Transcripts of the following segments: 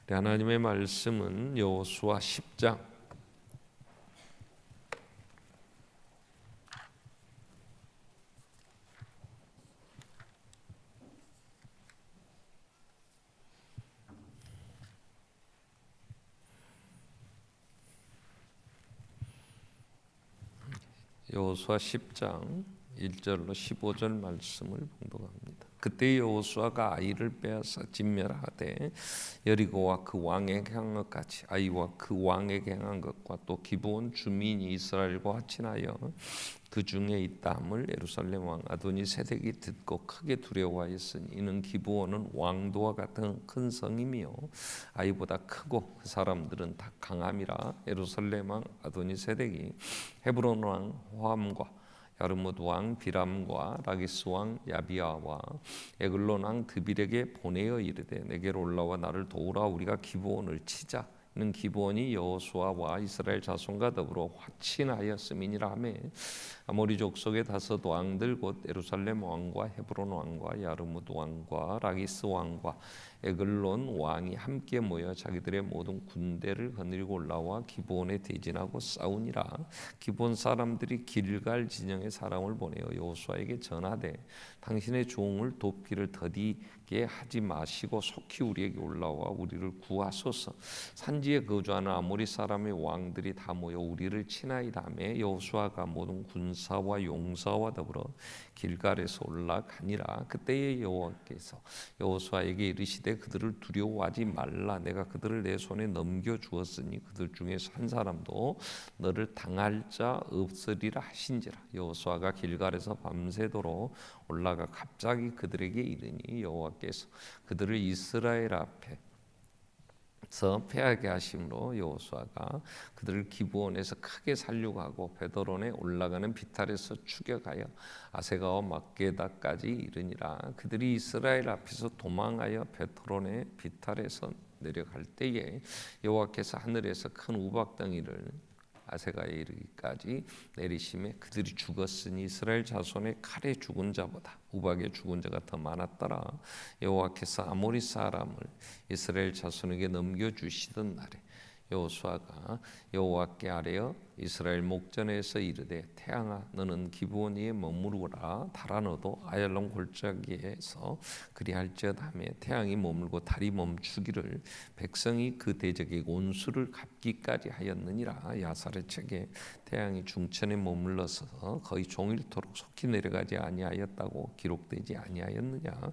하나님의 말씀은 여호수아 10장 여호수아 10장 1절로 15절 말씀을 봉독합니다. 그때 여호수아가 아이를 빼앗아 진멸하되 여리고와 그 왕에게 행한 것같이 아이와 그 왕에게 행한 것과 또 기브온 주민이 이스라엘과 화친하여 그 중에 있다함을 예루살렘 왕 아도니세덱이 듣고 크게 두려워하였으니 이는 기브온은 왕도와 같은 큰 성임이요 아이보다 크고 그 사람들은 다 강함이라. 예루살렘 왕 아도니세덱이 헤브론 왕 호함과 야르뭇 왕 비람과 라기스 왕 야비아와 에글론 왕 드빌에게 보내어 이르되 내게로 올라와 나를 도우라. 우리가 기브온을 치자. 이는 기브온이 여호수아와 이스라엘 자손과 더불어 화친하였음이니라 하며 아모리 족속의 다섯 왕들 곧 예루살렘 왕과 헤브론 왕과 야르뭇 왕과 라기스 왕과 에글론 왕이 함께 모여 자기들의 모든 군대를 거느리고 올라와 기브온에 대진하고 싸우니라. 기브온 사람들이 길갈 진영에 사람을 보내어 여호수아에게 전하되 당신의 종을 돕기를 더디게 하지 마시고 속히 우리에게 올라와 우리를 구하소서. 산지에 거주하는 아모리 사람의 왕들이 다 모여 우리를 치나이다 하며 여호수아가 모든 군사와 용사와 더불어 길갈에서 올라가니라. 그때에 여호와께서 여호수아에게 이르시되 그들을 두려워하지 말라. 내가 그들을 내 손에 넘겨주었으니 그들 중에서 한 사람도 너를 당할 자 없으리라 하신지라. 여호수아가 길갈에서 밤새도록 올라가 갑자기 그들에게 이르니 여호와께서 그들을 이스라엘 앞에 패하게 하심으로 여호수아가 그들을 기브온에서 크게 살육하고 베드론에 올라가는 비탈에서 추격하여 아세가와 막게다까지 이르니라. 그들이 이스라엘 앞에서 도망하여 베드론의 비탈에서 내려갈 때에 여호와께서 하늘에서 큰 우박덩이를 아세가에 이르기까지 내리심에 그들이 죽었으니 이스라엘 자손의 칼에 죽은 자보다 우박에 죽은 자가 더 많았더라. 여호와께서 아모리 사람을 이스라엘 자손에게 넘겨주시던 날에 여호수아가 여호와께 아뢰어 이스라엘 목전에서 이르되 태양아 너는 기브온 위에 머무르라. 달아 너도 아얄론 골짜기에서 그리할지어다 하며 태양이 머물고 달이 멈추기를 백성이 그 대적의 온수를 갚기까지 하였느니라. 야살의 책에 태양이 중천에 머물러서 거의 종일토록 속히 내려가지 아니하였다고 기록되지 아니하였느냐.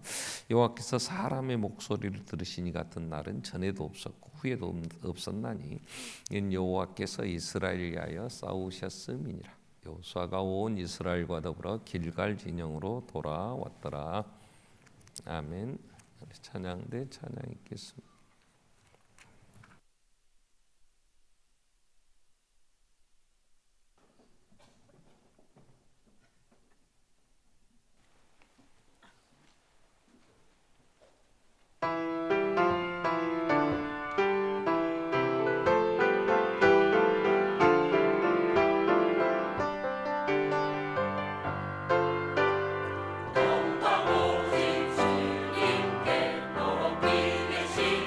여호와께서 사람의 목소리를 들으시니 같은 날은 전에도 없었고 후에도 없었나니 이는 여호와께서 이스라엘을 위하여 싸우셨음이니라. 여호수아가 온 이스라엘과 더불어 길갈 진영으로 돌아왔더라. 아멘. 찬양대 찬양 읽겠습니다. 오직 주님께 높이 되시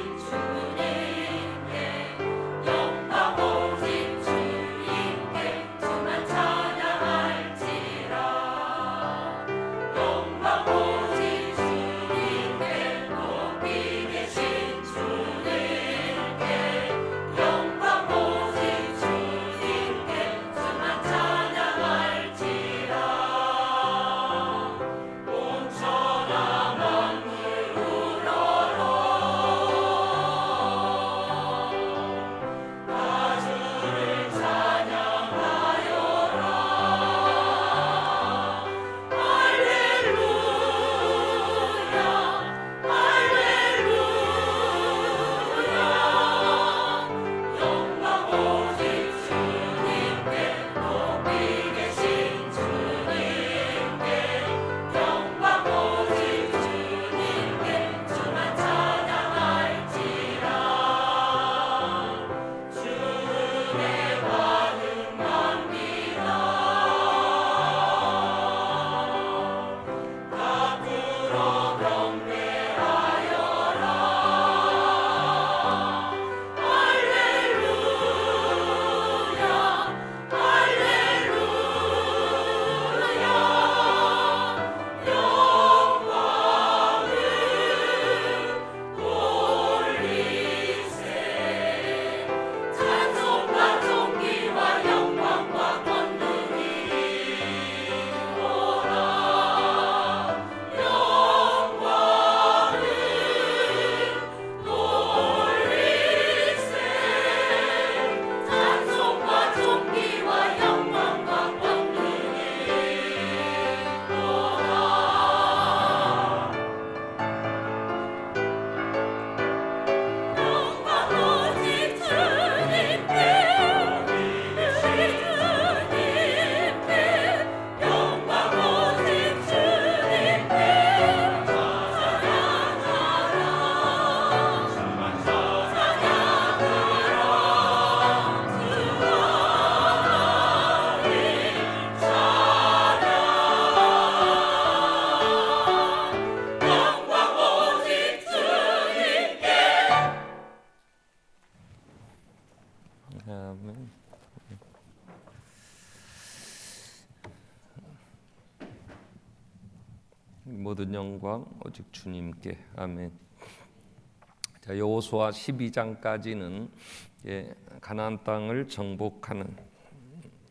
아멘. 모든 영광 오직 주님께. 아멘. 자, 여호수아 12장까지는 가나안 땅을 정복하는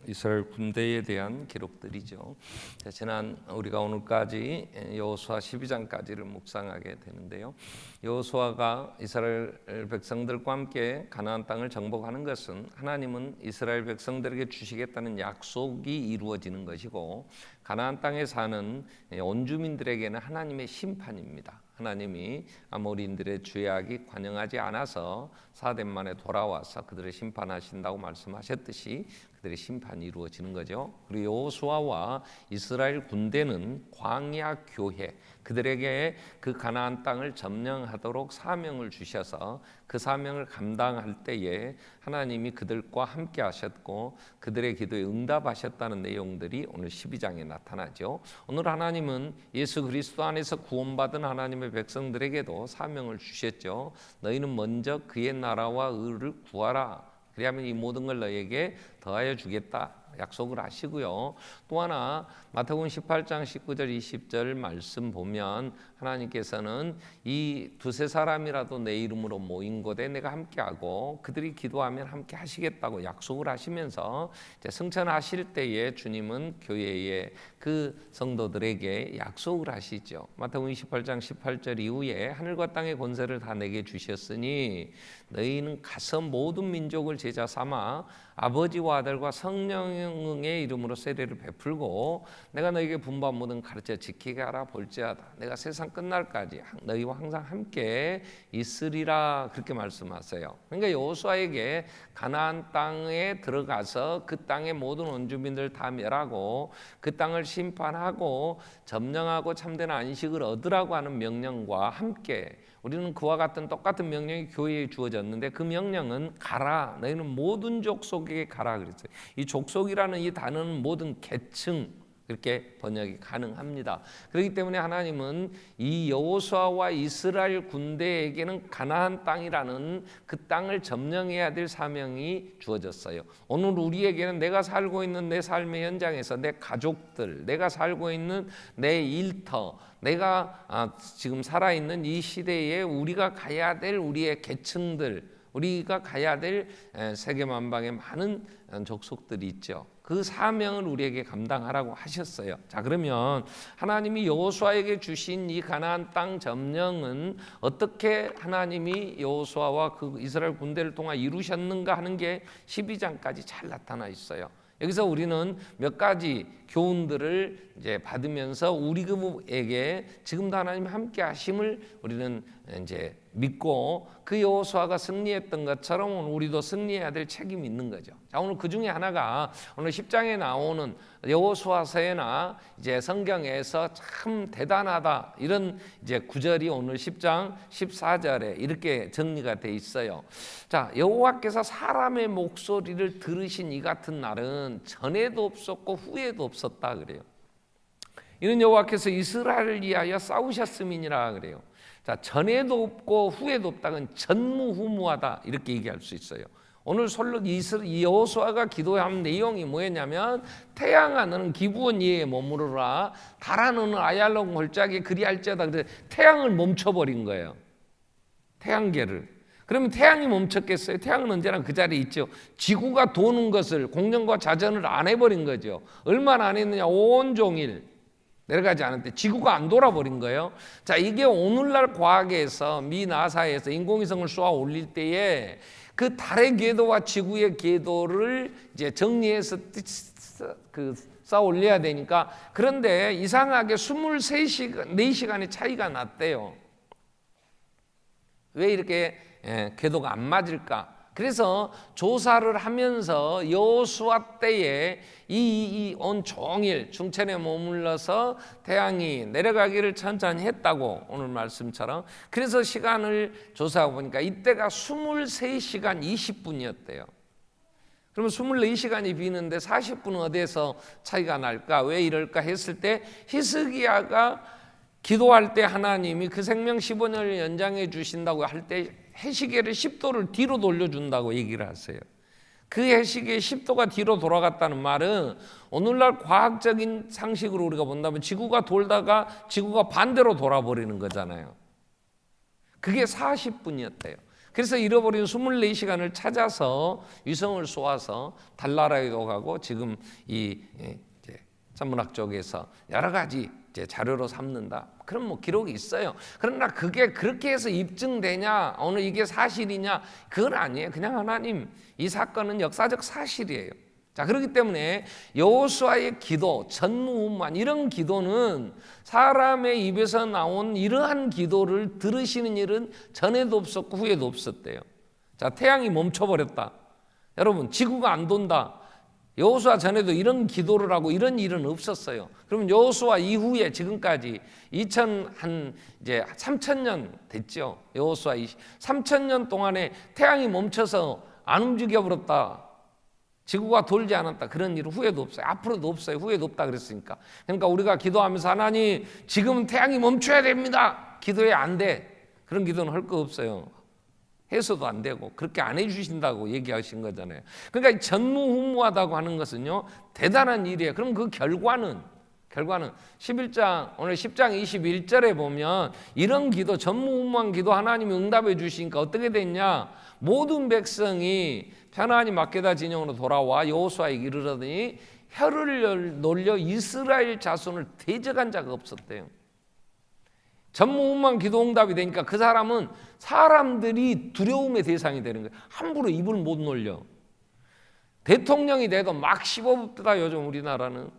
이스라엘 군대에 대한 기록들이죠. 자, 지난 우리가 오늘까지 여호수아 12장까지를 묵상하게 되는데요. 여호수아가 이스라엘 백성들과 함께 가나안 땅을 정복하는 것은 하나님은 이스라엘 백성들에게 주시겠다는 약속이 이루어지는 것이고, 가나안 땅에 사는 원주민들에게는 하나님의 심판입니다. 하나님이 아모리인들의 죄악이 관영하지 않아서 사댓 만에 돌아와서 그들을 심판하신다고 말씀하셨듯이 그들의 심판이 이루어지는 거죠. 그리고 여호수아와 이스라엘 군대는 광야 교회, 그들에게 그 가나안 땅을 점령하도록 사명을 주셔서 그 사명을 감당할 때에 하나님이 그들과 함께 하셨고 그들의 기도에 응답하셨다는 내용들이 오늘 12장에 나타나죠. 오늘 하나님은 예수 그리스도 안에서 구원받은 하나님의 백성들에게도 사명을 주셨죠. 너희는 먼저 그의 나라와 의를 구하라. 그리하면 이 모든 걸 너에게 더하여 주겠다 약속을 하시고요. 또 하나 마태복음 18장 19절 20절 말씀 보면 하나님께서는 이 두세 사람이라도 내 이름으로 모인 곳에 내가 함께하고 그들이 기도하면 함께 하시겠다고 약속을 하시면서 이제 승천하실 때에 주님은 교회에 그 성도들에게 약속을 하시죠. 마태복음 28장 18절 이후에 하늘과 땅의 권세를 다 내게 주셨으니 너희는 가서 모든 민족을 제자 삼아 아버지와 아들과 성령의 이름으로 세례를 베풀고 내가 너희에게 분부한 모든 가르쳐 지키게 하라 볼지어다 내가 세상 끝날까지 너희와 항상 함께 있으리라 그렇게 말씀하세요. 그러니까 여호수아에게 가나안 땅에 들어가서 그 땅의 모든 원주민들 다 멸하고 그 땅을 심판하고 점령하고 참된 안식을 얻으라고 하는 명령과 함께 우리는 그와 같은 똑같은 명령이 교회에 주어졌는데 그 명령은 가라 너희는 모든 족속에게 가라 그랬어요. 이 족속이라는 이 단어는 모든 계층 그렇게 번역이 가능합니다. 그렇기 때문에 하나님은 이 여호수아와 이스라엘 군대에게는 가나안 땅이라는 그 땅을 점령해야 될 사명이 주어졌어요. 오늘 우리에게는 내가 살고 있는 내 삶의 현장에서 내 가족들, 내가 살고 있는 내 일터, 내가 지금 살아있는 이 시대에 우리가 가야 될 우리의 계층들, 우리가 가야 될 세계 만방의 많은 족속들이 있죠. 그 사명을 우리에게 감당하라고 하셨어요. 자, 그러면 하나님이 여호수아에게 주신 이 가나안 땅 점령은 어떻게 하나님이 여호수아와 그 이스라엘 군대를 통해 이루셨는가 하는 게 12장까지 잘 나타나 있어요. 여기서 우리는 몇 가지 교훈들을 이제 받으면서 우리에게 지금도 하나님 함께 하심을 우리는 이제 믿고 그 여호수아가 승리했던 것처럼 우리도 승리해야 될 책임이 있는 거죠. 자, 오늘 그 중에 하나가 오늘 10장에 나오는 여호수아서에나 이제 성경에서 참 대단하다 이런 이제 구절이 오늘 10장 14절에 이렇게 정리가 돼 있어요. 자, 여호와께서 사람의 목소리를 들으신 이 같은 날은 전에도 없었고 후에도 없었다 그래요. 이는 여호와께서 이스라엘을 위하여 싸우셨음이니라 그래요. 자, 전에도 없고 후에도 없다는 전무후무하다 이렇게 얘기할 수 있어요. 오늘 솔로 여호수아가 기도한 내용이 뭐였냐면 태양아 너는 기브온 이에 머무르라 달아 너는 아얄론 골짜기에 그리할지어다. 그래서 태양을 멈춰버린 거예요. 태양계를. 그러면 태양이 멈췄겠어요? 태양은 언제나 그 자리에 있죠. 지구가 도는 것을 공전과 자전을 안 해버린 거죠. 얼마나 안 했느냐 온종일 내려가지 않았는데 지구가 안 돌아버린 거예요. 자, 이게 오늘날 과학에서 미 나사에서 인공위성을 쏘아 올릴 때에 그 달의 궤도와 지구의 궤도를 이제 정리해서 쌓아 올려야 되니까 그런데 이상하게 4시간의 차이가 났대요. 왜 이렇게 궤도가 안 맞을까? 그래서 조사를 하면서 여호수아 때에 이 온종일 중천에 머물러서 태양이 내려가기를 천천히 했다고 오늘 말씀처럼 그래서 시간을 조사하고 보니까 이때가 23시간 20분이었대요. 그러면 24시간이 비는데 40분은 어디에서 차이가 날까? 왜 이럴까 했을 때 히스기야가 기도할 때 하나님이 그 생명 15년을 연장해 주신다고 할 때 해시계를 10도를 뒤로 돌려준다고 얘기를 하세요. 그 해식의 10도가 뒤로 돌아갔다는 말은 오늘날 과학적인 상식으로 우리가 본다면 지구가 돌다가 지구가 반대로 돌아버리는 거잖아요. 그게 40분이었대요. 그래서 잃어버린 24시간을 찾아서 위성을 쏘아서 달나라에도 가고 지금 이 천문학 쪽에서 여러 가지 이제 자료로 삼는다. 그럼 뭐 기록이 있어요. 그러나 그게 그렇게 해서 입증되냐, 오늘 이게 사실이냐, 그건 아니에요. 그냥 하나님, 이 사건은 역사적 사실이에요. 자, 그렇기 때문에 여호수아의 기도, 전무후무한 이런 기도는 사람의 입에서 나온 이러한 기도를 들으시는 일은 전에도 없었고 후에도 없었대요. 자, 태양이 멈춰버렸다. 여러분, 지구가 안 돈다. 여호수아 전에도 이런 기도를 하고 이런 일은 없었어요. 그러면 여호수아 이후에 지금까지 이제 3000년 됐죠. 여호수아 3000년 동안에 태양이 멈춰서 안 움직여 버렸다. 지구가 돌지 않았다. 그런 일은 후에도 없어요. 앞으로도 없어요. 후에도 없다 그랬으니까. 그러니까 우리가 기도하면서 하나님 지금 태양이 멈춰야 됩니다. 기도해 안 돼. 그런 기도는 할 거 없어요. 해서도 안 되고 그렇게 안 해주신다고 얘기하신 거잖아요. 그러니까 전무후무하다고 하는 것은요 대단한 일이에요. 그럼 그 결과는 11장 오늘 10장 21절에 보면 이런 기도, 전무후무한 기도 하나님이 응답해 주시니까 어떻게 됐냐? 모든 백성이 편안히 막게다 진영으로 돌아와 여호수아에게 이르러더니 혀를 놀려 이스라엘 자손을 대적한 자가 없었대요. 전무후무한 기도 응답이 되니까 그 사람은 사람들이 두려움의 대상이 되는 거예요. 함부로 입을 못 놀려. 대통령이 돼도 막 씹어붙다. 요즘 우리나라는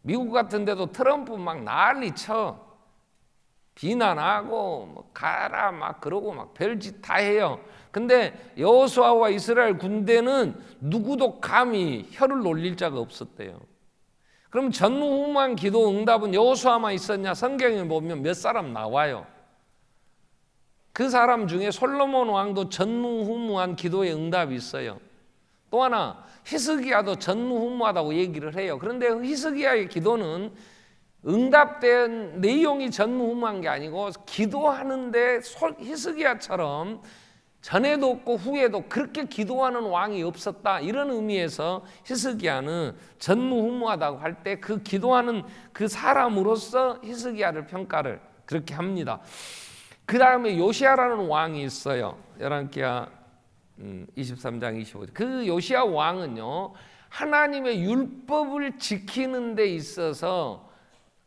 미국 같은 데도 트럼프 막 난리 쳐. 비난하고 뭐 가라 막 그러고 막 별짓 다 해요. 근데 여호수아와 이스라엘 군대는 누구도 감히 혀를 놀릴 자가 없었대요. 그럼 전무후무한 기도 응답은 여호수아만 있었냐? 성경에 보면 몇 사람 나와요. 그 사람 중에 솔로몬 왕도 전무후무한 기도의 응답이 있어요. 또 하나 히스기야도 전무후무하다고 얘기를 해요. 그런데 히스기야의 기도는 응답된 내용이 전무후무한 게 아니고 기도하는데 히스기야처럼 전에도 없고 후에도 그렇게 기도하는 왕이 없었다. 이런 의미에서 히스기야는 전무후무하다고 할 때 그 기도하는 그 사람으로서 히스기야를 평가를 그렇게 합니다. 그 다음에 요시야라는 왕이 있어요. 열왕기하 23장 25절. 그 요시야 왕은요 하나님의 율법을 지키는 데 있어서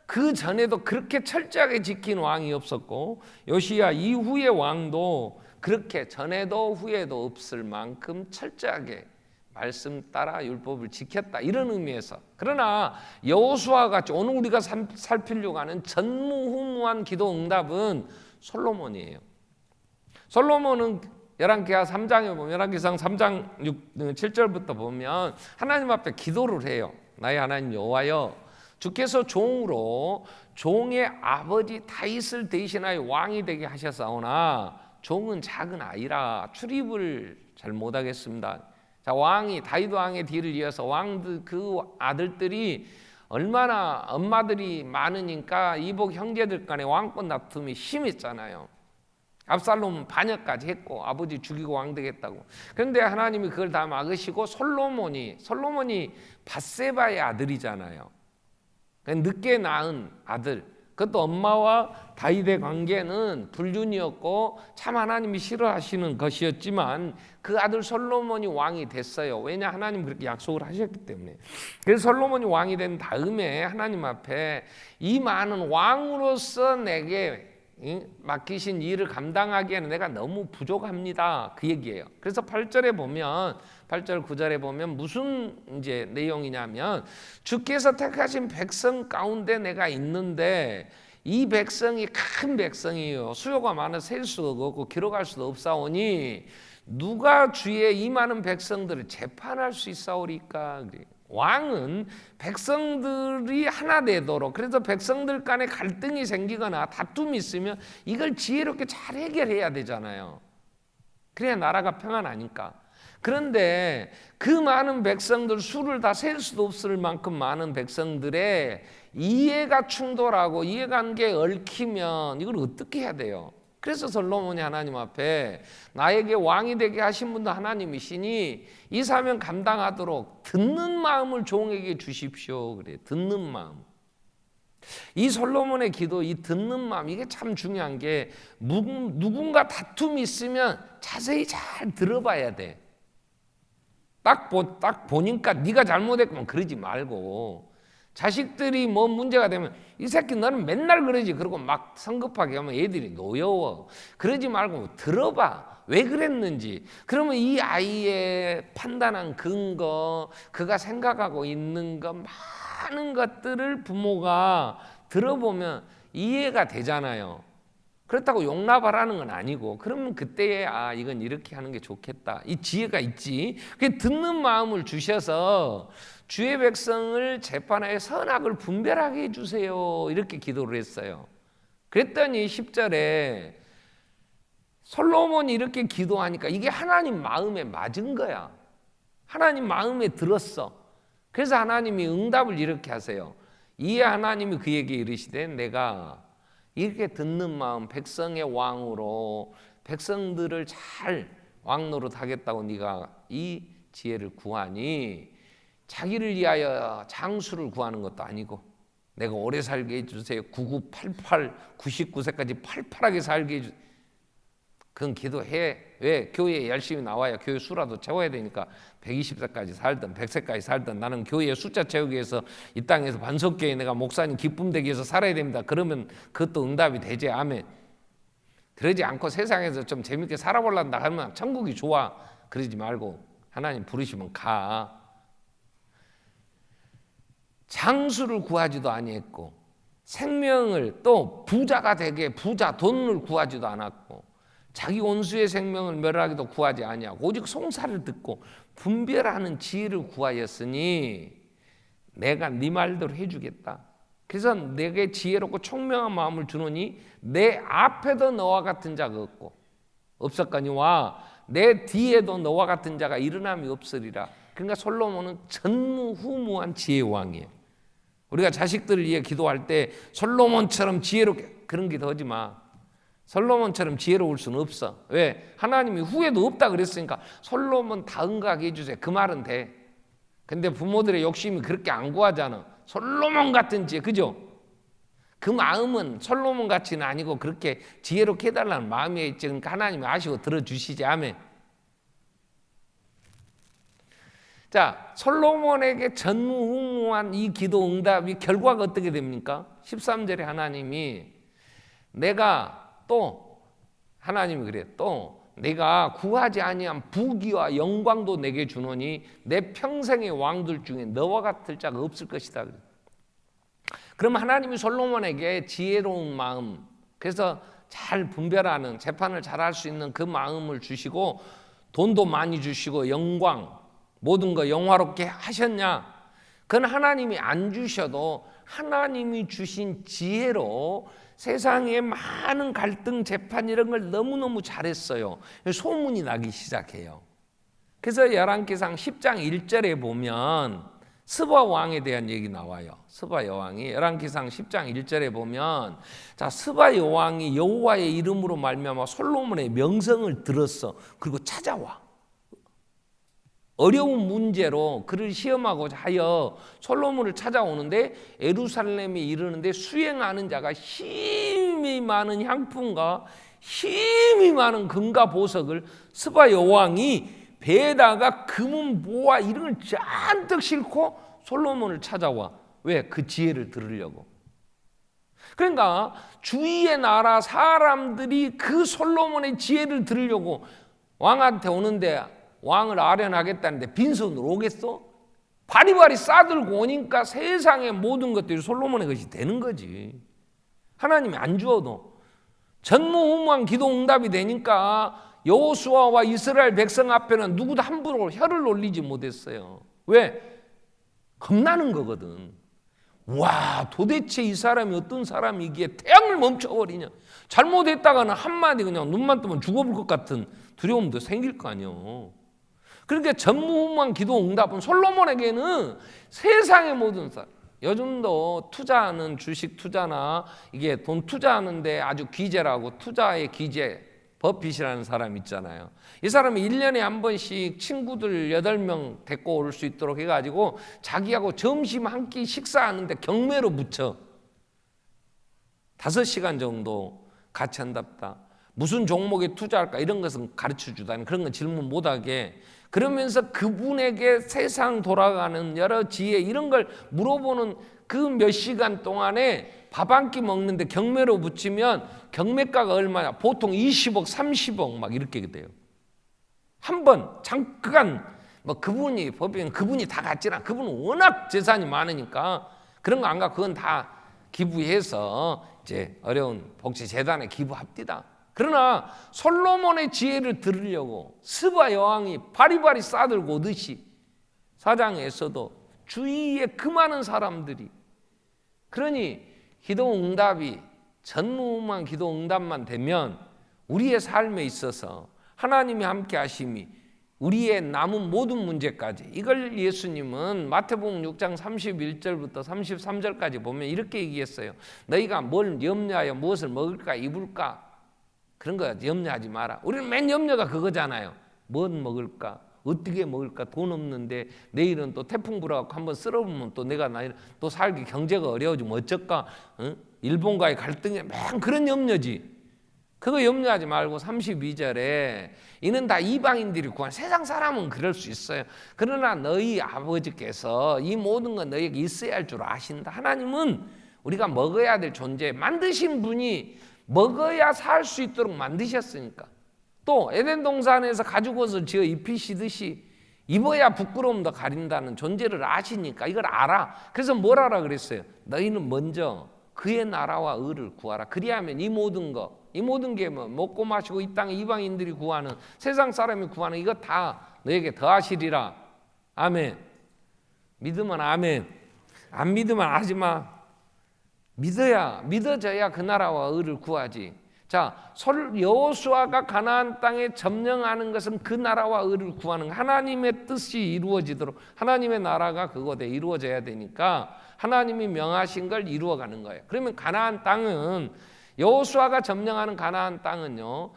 그 전에도 그렇게 철저하게 지킨 왕이 없었고 요시야 이후의 왕도 그렇게 전에도 후에도 없을 만큼 철저하게 말씀 따라 율법을 지켰다. 이런 의미에서. 그러나 여호수아 같이 오늘 우리가 살피려고 하는 전무후무한 기도 응답은 솔로몬이에요. 솔로몬은 열왕기하 3장에 보면 열왕기상 3장 7절부터 보면 하나님 앞에 기도를 해요. 나의 하나님 여호와여, 주께서 종으로 종의 아버지 다윗을 대신하여 왕이 되게 하셨사오나 종은 작은 아이라 출입을 잘 못하겠습니다. 자, 왕이 다윗 왕의 뒤를 이어서 왕들 그 아들들이 얼마나 엄마들이 많으니까 이복 형제들 간에 왕권 다툼이 심했잖아요. 압살롬은 반역까지 했고 아버지 죽이고 왕 되겠다고. 그런데 하나님이 그걸 다 막으시고 솔로몬이 밧세바의 아들이잖아요. 늦게 낳은 아들. 그것도 엄마와 다윗의 관계는 불륜이었고 참 하나님이 싫어하시는 것이었지만 그 아들 솔로몬이 왕이 됐어요. 왜냐? 하나님 그렇게 약속을 하셨기 때문에. 그래서 솔로몬이 왕이 된 다음에 하나님 앞에 이 많은 왕으로서 내게 맡기신 일을 감당하기에는 내가 너무 부족합니다. 그 얘기예요. 그래서 8절에 보면 8절 9절에 보면 무슨 이제 내용이냐면 주께서 택하신 백성 가운데 내가 있는데 이 백성이 큰 백성이에요. 수요가 많아 셀 수도 없고 기록할 수도 없사오니 누가 주의 이 많은 백성들을 재판할 수 있사오리까? 왕은 백성들이 하나 되도록, 그래서 백성들 간에 갈등이 생기거나 다툼이 있으면 이걸 지혜롭게 잘 해결해야 되잖아요. 그래야 나라가 평안하니까. 그런데 그 많은 백성들 수를 다 셀 수도 없을 만큼 많은 백성들의 이해가 충돌하고 이해관계에 얽히면 이걸 어떻게 해야 돼요? 그래서 솔로몬이 하나님 앞에 나에게 왕이 되게 하신 분도 하나님이시니 이 사명 감당하도록 듣는 마음을 종에게 주십시오. 그래, 듣는 마음. 이 솔로몬의 기도, 이 듣는 마음, 이게 참 중요한 게 누군가 다툼이 있으면 자세히 잘 들어봐야 돼. 딱 보니까 네가 잘못했구만 그러지 말고, 자식들이 뭐 문제가 되면 이 새끼 너는 맨날 그러지 그러고 막 성급하게 하면 애들이 노여워. 그러지 말고 들어봐. 왜 그랬는지. 그러면 이 아이의 판단한 근거, 그가 생각하고 있는 것, 많은 것들을 부모가 들어보면 이해가 되잖아요. 그렇다고 용납하라는 건 아니고, 그러면 그때에 이건 이렇게 하는 게 좋겠다, 이 지혜가 있지. 그 듣는 마음을 주셔서 주의 백성을 재판하여 선악을 분별하게 해주세요, 이렇게 기도를 했어요. 그랬더니 10절에 솔로몬이 이렇게 기도하니까 이게 하나님 마음에 맞은 거야. 하나님 마음에 들었어. 그래서 하나님이 응답을 이렇게 하세요. 이에 하나님이 그에게 이르시되 내가 이렇게 듣는 마음, 백성의 왕으로 백성들을 잘 왕노릇 하겠다고 네가 이 지혜를 구하니, 자기를 위하여 장수를 구하는 것도 아니고 내가 오래 살게 해주세요, 9988, 99세까지 팔팔하게 살게 해주세요. 그건 기도해. 왜? 교회에 열심히 나와야 교회 수라도 채워야 되니까 120세까지 살든 100세까지 살든 나는 교회의 숫자 채우기 위해서 이 땅에서 반석교회 내가 목사님 기쁨 되기 위해서 살아야 됩니다. 그러면 그것도 응답이 되지. 아멘. 그러지 않고 세상에서 좀 재밌게 살아보려다 하면 천국이 좋아. 그러지 말고 하나님 부르시면 가. 장수를 구하지도 아니했고 생명을 또 부자가 되게 돈을 구하지도 않았고 자기 원수의 생명을 멸하기도 구하지 아니하고 오직 송사를 듣고 분별하는 지혜를 구하였으니 내가 네 말대로 해주겠다. 그래서 내게 지혜롭고 총명한 마음을 주노니 내 앞에도 너와 같은 자가 없었거니와 내 뒤에도 너와 같은 자가 일어남이 없으리라. 그러니까 솔로몬은 전무후무한 지혜의 왕이에요. 우리가 자식들을 위해 기도할 때 솔로몬처럼 지혜롭게 그런 기도하지 마. 솔로몬처럼 지혜로울 수는 없어. 왜? 하나님이 후회도 없다 그랬으니까 솔로몬 다 응가하게 해주세요, 그 말은 돼. 근데 부모들의 욕심이 그렇게 안 구하잖아. 솔로몬 같은 지혜, 그죠? 그 마음은 솔로몬 같이는 아니고 그렇게 지혜롭게 해달라는 마음이 있지. 그러니까 하나님이 아시고 들어주시지. 아멘. 자, 솔로몬에게 전무후무한 이 기도 응답이 결과가 어떻게 됩니까? 13절에 하나님이 내가 또 하나님이 그래, 또 내가 구하지 아니한 부귀와 영광도 내게 주노니 내 평생의 왕들 중에 너와 같을 자가 없을 것이다. 그럼 하나님이 솔로몬에게 지혜로운 마음, 그래서 잘 분별하는, 재판을 잘 할 수 있는 그 마음을 주시고 돈도 많이 주시고 영광, 모든 거 영화롭게 하셨냐? 그건 하나님이 안 주셔도 하나님이 주신 지혜로 세상에 많은 갈등, 재판 이런 걸 너무너무 잘했어요. 소문이 나기 시작해요. 그래서 열왕기상 10장 1절에 보면 스바 왕에 대한 얘기 나와요. 스바 여왕이 열왕기상 10장 1절에 보면, 자, 스바 여왕이 여호와의 이름으로 말미암아 솔로몬의 명성을 들었어. 그리고 찾아와. 어려운 문제로 그를 시험하고자 하여 솔로몬을 찾아오는데 예루살렘에 이르는데 수행하는 자가 힘이 많은 향품과 힘이 많은 금과 보석을 스바 여왕이 배에다가 금은 보화 이런 걸 잔뜩 싣고 솔로몬을 찾아와. 왜? 그 지혜를 들으려고. 그러니까 주위의 나라 사람들이 그 솔로몬의 지혜를 들으려고 왕한테 오는데 왕을 아련하겠다는데 빈손으로 오겠어? 바리바리 싸들고 오니까 세상의 모든 것들이 솔로몬의 것이 되는 거지. 하나님이 안 주어도 전무후무한 기도 응답이 되니까 여호수아와 이스라엘 백성 앞에는 누구도 함부로 혀를 올리지 못했어요. 왜? 겁나는 거거든. 와, 도대체 이 사람이 어떤 사람이기에 태양을 멈춰버리냐. 잘못했다가는 한마디 그냥 눈만 뜨면 죽어볼 것 같은 두려움도 생길 거 아니에요. 그러니까 전무후무한 기도 응답은 솔로몬에게는 세상의 모든 사람, 요즘도 투자하는 주식 투자나 이게 돈 투자하는데 아주 귀재라고 투자의 귀재 버핏이라는 사람 있잖아요. 이 사람이 1년에 한 번씩 친구들 8명 데리고 올 수 있도록 해가지고 자기하고 점심 한 끼 식사하는데 경매로 붙여 5시간 정도 같이 한답다. 무슨 종목에 투자할까 이런 것은 가르쳐 주다니 그런 건 질문 못하게 그러면서 그분에게 세상 돌아가는 여러 지혜 이런 걸 물어보는 그 몇 시간 동안에 밥 한 끼 먹는데 경매로 붙이면 경매가가 얼마냐? 보통 20억, 30억 막 이렇게 돼요. 한 번 잠깐 뭐 그분이 법인 그분이 다 갖지나 그분은 워낙 재산이 많으니까 그런 거 안 가. 그건 다 기부해서 이제 어려운 복지재단에 기부합디다. 그러나 솔로몬의 지혜를 들으려고 스바 여왕이 바리바리 싸들고 오듯이 사장에서도 주위에 그 많은 사람들이 그러니 기도 응답이 전무후무한 기도 응답만 되면 우리의 삶에 있어서 하나님이 함께 하심이 우리의 남은 모든 문제까지 이걸 예수님은 마태복음 6장 31절부터 33절까지 보면 이렇게 얘기했어요. 너희가 뭘 염려하여 무엇을 먹을까 입을까 그런 거 염려하지 마라. 우리는 맨 염려가 그거잖아요. 뭘 먹을까 어떻게 먹을까 돈 없는데 내일은 또 태풍 불어갖고 한번 쓸어보면 또 내가 또 살기 경제가 어려워지면 어쩔까 일본과의 갈등이 맨 그런 염려지. 그거 염려하지 말고 32절에 이는 다 이방인들이 구한 세상 사람은 그럴 수 있어요. 그러나 너희 아버지께서 이 모든 건 너희에게 있어야 할 줄 아신다. 하나님은 우리가 먹어야 될 존재 만드신 분이 먹어야 살 수 있도록 만드셨으니까 또 에덴 동산에서 가죽옷을 지어 입히시듯이 입어야 부끄러움도 가린다는 존재를 아시니까 이걸 알아. 그래서 뭘 하라 그랬어요? 너희는 먼저 그의 나라와 의를 구하라. 그리하면 이 모든 게 뭐 먹고 마시고 이 땅에 이방인들이 구하는 세상 사람이 구하는 이거 다 너에게 더하시리라. 아멘. 믿으면 아멘. 안 믿으면 하지 마. 믿어져야 그 나라와 의를 구하지. 자, 여호수아가 가나안 땅에 점령하는 것은 그 나라와 의를 구하는 하나님의 뜻이 이루어지도록 하나님의 나라가 그곳에 이루어져야 되니까 하나님이 명하신 걸 이루어가는 거예요. 그러면 가나안 땅은 여호수아가 점령하는 가나안 땅은요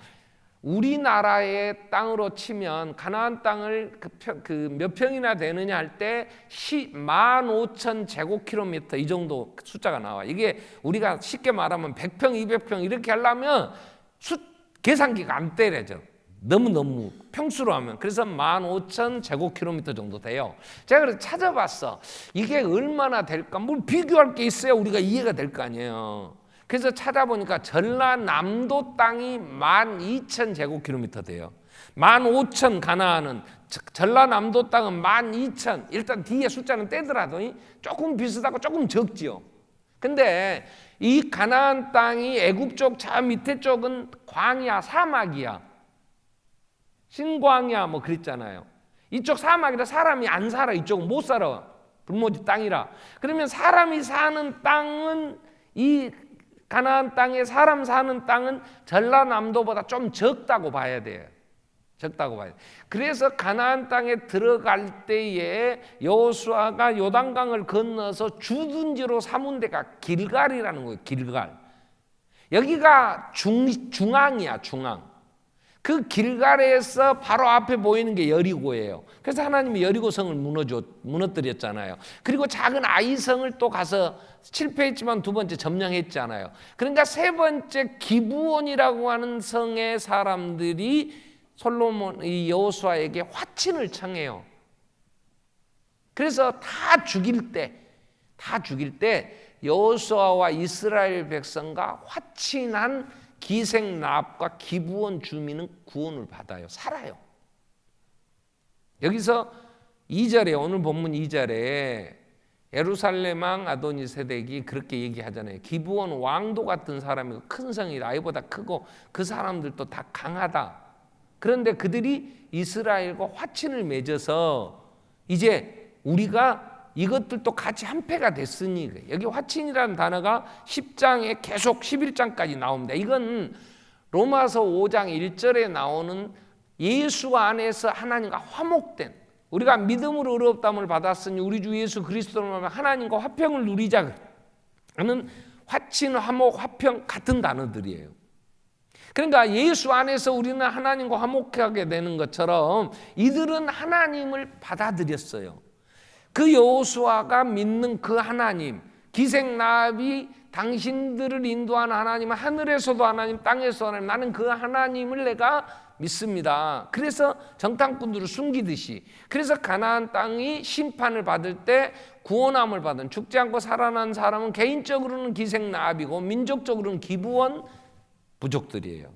우리나라의 땅으로 치면 가나안 땅을 그 몇 평이나 되느냐 할 때 15,000제곱킬로미터 이 정도 숫자가 나와. 이게 우리가 쉽게 말하면 100평, 200평 이렇게 하려면 계산기가 안 때려져. 너무 평수로 하면. 그래서 15,000제곱킬로미터 정도 돼요. 제가 그래서 찾아봤어. 이게 얼마나 될까? 뭘 비교할 게 있어야 우리가 이해가 될 거 아니에요. 그래서 찾아보니까 전라남도 땅이 12,000제곱킬로미터 돼요. 15,000 가나안은 전라남도 땅은 12,000 일단 뒤에 숫자는 떼더라도 조금 비슷하고 조금 적지요. 근데 이 가나안 땅이 애굽 쪽 저 밑에 쪽은 광야 사막이야. 신광야 뭐 그랬잖아요. 이쪽 사막이라 사람이 안 살아. 이쪽은 못 살아. 불모지 땅이라. 그러면 사람이 사는 땅은 이 가나안 땅에 사람 사는 땅은 전라남도보다 좀 적다고 봐야 돼요. 적다고 봐야 돼요. 그래서 가나안 땅에 들어갈 때에 여호수아가 요단강을 건너서 주둔지로 삼은 데가 길갈이라는 거예요. 길갈. 여기가 중앙이야. 중앙. 그 길갈에서 바로 앞에 보이는 게 여리고예요. 그래서 하나님이 여리고성을 무너뜨렸잖아요. 그리고 작은 아이성을 또 가서 실패했지만 두 번째 점령했잖아요. 그러니까 세 번째 기브온이라고 하는 성의 사람들이 이 여호수아에게 화친을 청해요. 그래서 다 죽일 때 여호수아와 이스라엘 백성과 화친한 기생나합과 기브온 주민은 구원을 받아요. 살아요. 여기서 2절에 오늘 본문 2절에 예루살렘 왕 아도니세덱이 그렇게 얘기하잖아요. 기브온 왕도 같은 사람이고 큰 성이라 아이보다 크고 그 사람들도 다 강하다. 그런데 그들이 이스라엘과 화친을 맺어서 이제 우리가 이것들도 같이 한패가 됐으니 여기 화친이라는 단어가 10장에 계속 11장까지 나옵니다. 이건 로마서 5장 1절에 나오는 예수 안에서 하나님과 화목된 우리가 믿음으로 의롭다함을 받았으니 우리 주 예수 그리스도로 말하면 하나님과 화평을 누리자 하는 화친, 화목, 화평 같은 단어들이에요. 그러니까 예수 안에서 우리는 하나님과 화목하게 되는 것처럼 이들은 하나님을 받아들였어요. 그 여호수아가 믿는 그 하나님, 기생나합이 당신들을 인도하는 하나님은 하늘에서도 하나님, 땅에서도 하나님, 나는 그 하나님을 내가 믿습니다. 그래서 정탐꾼들을 숨기듯이, 그래서 가나안 땅이 심판을 받을 때 구원함을 받은 죽지 않고 살아난 사람은 개인적으로는 기생나합이고 민족적으로는 기브온 부족들이에요.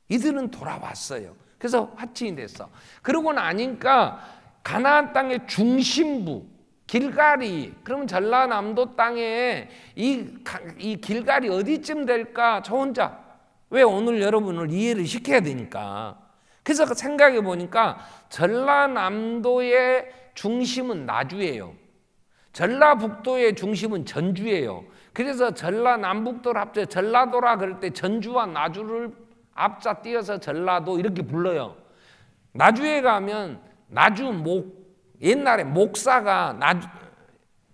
이들은 돌아왔어요. 그래서 화친이 됐어. 그러고 나니까 가나안 땅의 중심부 길갈이, 그러면 전라남도 땅에 이 길갈이 어디쯤 될까? 저 혼자 왜 오늘 여러분을 이해를 시켜야 되니까. 그래서 생각해 보니까 전라남도의 중심은 나주예요. 전라북도의 중심은 전주예요. 그래서 전라남북도를 합쳐 전라도라 그럴 때 전주와 나주를 앞자 띄어서 전라도 이렇게 불러요. 나주에 가면 나주목, 옛날에 목사가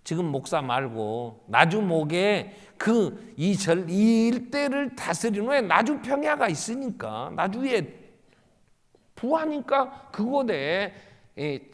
지금 목사 말고 나주목에 이 일대를 다스리는 왜 나주 평야가 있으니까 나주에 부하니까 그곳에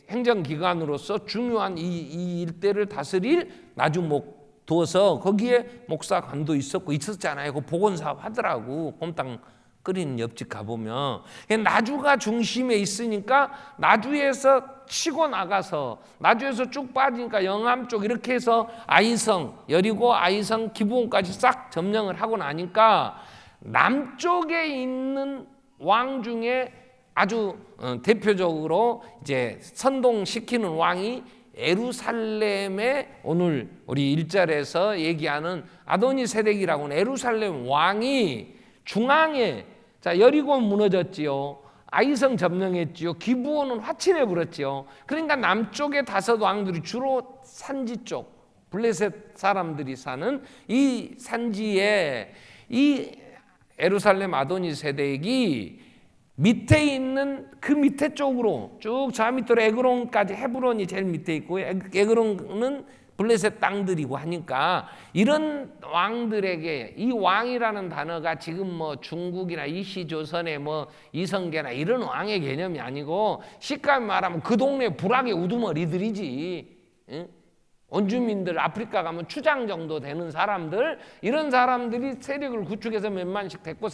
행정기관으로서 중요한 이 일대를 다스릴 나주목 두어서 거기에 목사관도 있었잖아요. 그 보건사업 하더라고. 곰탕 끓이는 옆집 가보면 나주가 중심에 있으니까 나주에서 치고 나가서 나주에서 쭉 빠지니까 영암 쪽 이렇게 해서 아이성, 여리고 아이성, 기부원까지 싹 점령을 하고 나니까 남쪽에 있는 왕 중에 아주 대표적으로 이제 선동시키는 왕이 예루살렘의 오늘 우리 1절에서 얘기하는 아도니세덱이라고 하는 예루살렘 왕이 중앙에, 자, 여리고는 무너졌지요. 아이성 점령했지요. 기브온은 화친해 버렸지요. 그러니까 남쪽의 다섯 왕들이 주로 산지 쪽, 블레셋 사람들이 사는 이 산지에 이 예루살렘 아도니세덱이 밑에 있는 그 밑에 쪽으로 쭉 저 밑으로 에그론까지, 헤브론이 제일 밑에 있고 에그론은 블레셋 땅들이고 하니까 이런 왕들에게, 이 왕이라는 단어가 지금 뭐 중국이나 이시조선의 뭐 이성계나 이런 왕의 개념이 아니고 식감이 말하면 그 동네 불악의 우두머리들이지. 응? 원주민들, 아프리카 가면 추장 정도 되는 사람들, 이런 사람들이 세력을 구축해서 몇만씩 데리고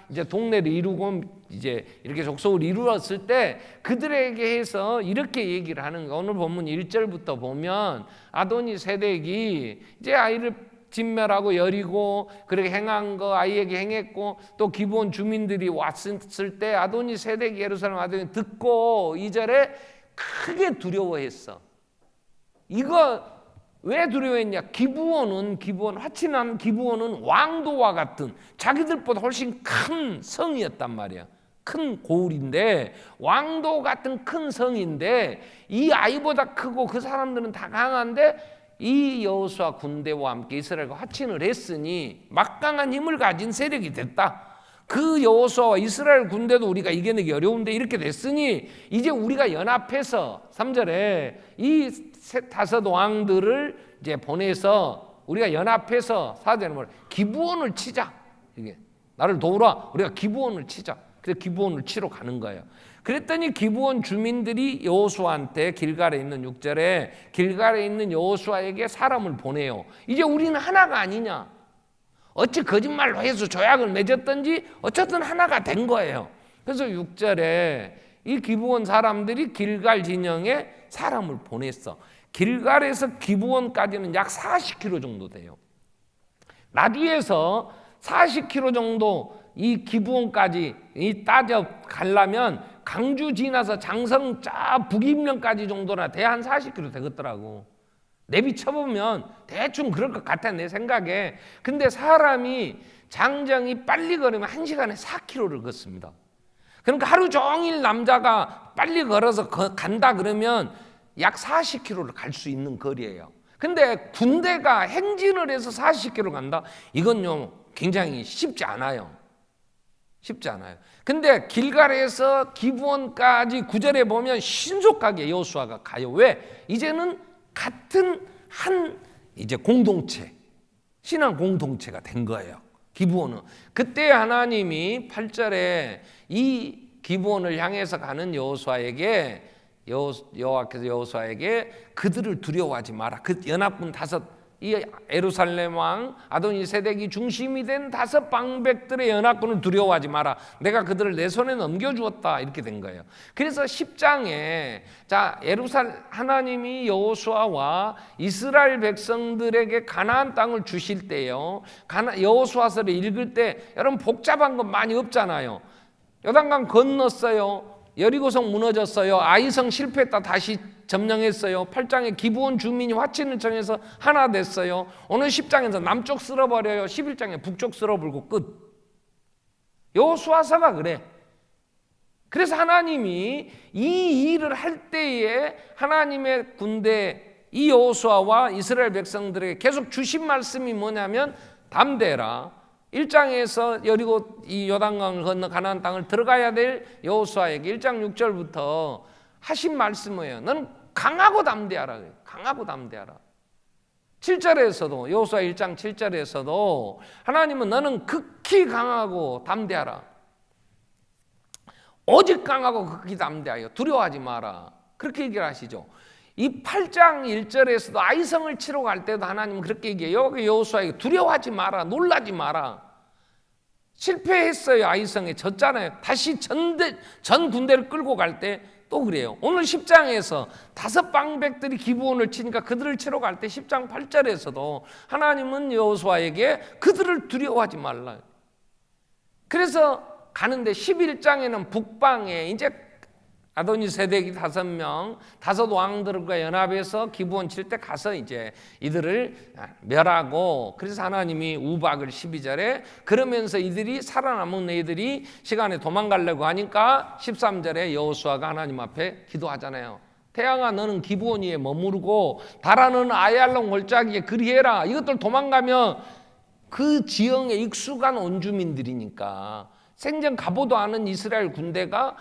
이제 동네를 이루고 이제 이렇게 족속을 이루었을 때 그들에게 해서 이렇게 얘기를 하는 거. 오늘 본문 1절부터 보면 아도니세덱이 이제 아이를 진멸하고 여리고 그렇게 행한 거 아이에게 행했고 또 기브온 주민들이 왔을 때 아도니세덱이 예루살렘 아도니 듣고 2절에 크게 두려워했어. 이거 왜 두려워했냐? 화친한 기브온은 왕도와 같은 자기들보다 훨씬 큰 성이었단 말이야. 큰 고을인데 왕도 같은 큰 성인데 이 아이보다 크고 그 사람들은 다 강한데 이 여호수아 군대와 함께 이스라엘과 화친을 했으니 막강한 힘을 가진 세력이 됐다. 그 여호수아와 이스라엘 군대도 우리가 이겨내기 어려운데 이렇게 됐으니 이제 우리가 연합해서 3절에 이 다섯 왕들을 이제 보내서 우리가 연합해서 4절에 뭘 기브온을 치자. 이게 나를 도우라. 우리가 기브온을 치자. 그래서 기브온을 치러 가는 거예요. 그랬더니 기브온 주민들이 여호수아한테 길갈에 있는 6절에 길갈에 있는 여호수아에게 사람을 보내요. 이제 우리는 하나가 아니냐? 어찌 거짓말로 해서 조약을 맺었든지 어쨌든 하나가 된 거예요. 그래서 6절에 이 기브온 사람들이 길갈 진영에 사람을 보냈어. 길갈에서 기브온까지는 약 40km 정도 돼요. 나주에서 40km 정도 이 기브온까지 따져 가려면 강주 지나서 장성 짜 북인면까지 정도나 돼. 한 40km 되겠더라고. 내비 쳐보면 대충 그럴 것 같아, 내 생각에. 근데 사람이 장정이 빨리 걸으면 1시간에 4km를 걷습니다. 그러니까 하루 종일 남자가 빨리 걸어서 간다 그러면 약 40km를 갈 수 있는 거리예요. 근데 군대가 행진을 해서 40km 간다? 이건요 굉장히 쉽지 않아요. 쉽지 않아요. 근데 길갈에서 기브온까지 9절에 보면 신속하게 여호수아가 가요. 왜? 이제는 같은 한 이제 공동체, 신앙 공동체가 된 거예요. 기브온은. 그때 하나님이 8절에 이 기브온을 향해서 가는 여호수아에게 여호와께서 여호수아에게 그들을 두려워하지 마라. 그 연합군 이 예루살렘 왕 아도니세덱이 중심이 된 5 방백들의 연합군을 두려워하지 마라. 내가 그들을 내 손에 넘겨주었다. 이렇게 된 거예요. 그래서 10장에 하나님이 여호수아와 이스라엘 백성들에게 가나안 땅을 주실 때요, 여호수아서를 읽을 때 여러분 복잡한 건 많이 없잖아요. 요단강 건넜어요. 여리고성 무너졌어요. 아이성 실패했다 다시 점령했어요. 8장에 기브온 주민이 화친을 정해서 하나 됐어요. 오늘 10장에서 남쪽 쓸어버려요. 11장에 북쪽 쓸어불고 끝. 여호수아서가 그래. 그래서 하나님이 이 일을 할 때에 하나님의 군대 이 여호수아와 이스라엘 백성들에게 계속 주신 말씀이 뭐냐면 담대라. 1장에서 여리고 이 요단강을 건너 가나안 땅을 들어가야 될 여호수아에게 1장 6절부터 하신 말씀이에요. 너는 강하고 담대하라. 강하고 담대하라. 7절에서도 여호수아 1장 7절에서도 하나님은 너는 극히 강하고 담대하라. 오직 강하고 극히 담대하여 두려워하지 마라. 그렇게 얘기를 하시죠. 이 8장 1절에서도 아이성을 치러 갈 때도 하나님은 그렇게 얘기해요. 여호수아에게 두려워하지 마라. 놀라지 마라. 실패했어요. 아이성에 졌잖아요. 다시 전 군대를 끌고 갈 때 또 그래요. 오늘 10장에서 5 방백들이 기브온을 치니까 그들을 치러 갈 때 10장 8절에서도 하나님은 여호수아에게 그들을 두려워하지 말라. 그래서 가는데 11장에는 북방에 이제 아도니세덱이 5명, 5 왕들과 연합해서 기브온 칠 때 가서 이제 이들을 멸하고, 그래서 하나님이 우박을 12절에 그러면서 이들이 살아남은 애들이 시간에 도망가려고 하니까 13절에 여호수아가 하나님 앞에 기도하잖아요. 태양아 너는 기브온 위에 머무르고 달아 너는 아얄론 골짜기에 그리해라. 이것들 도망가면 그 지형에 익숙한 온주민들이니까 생전 가보도 않은 이스라엘 군대가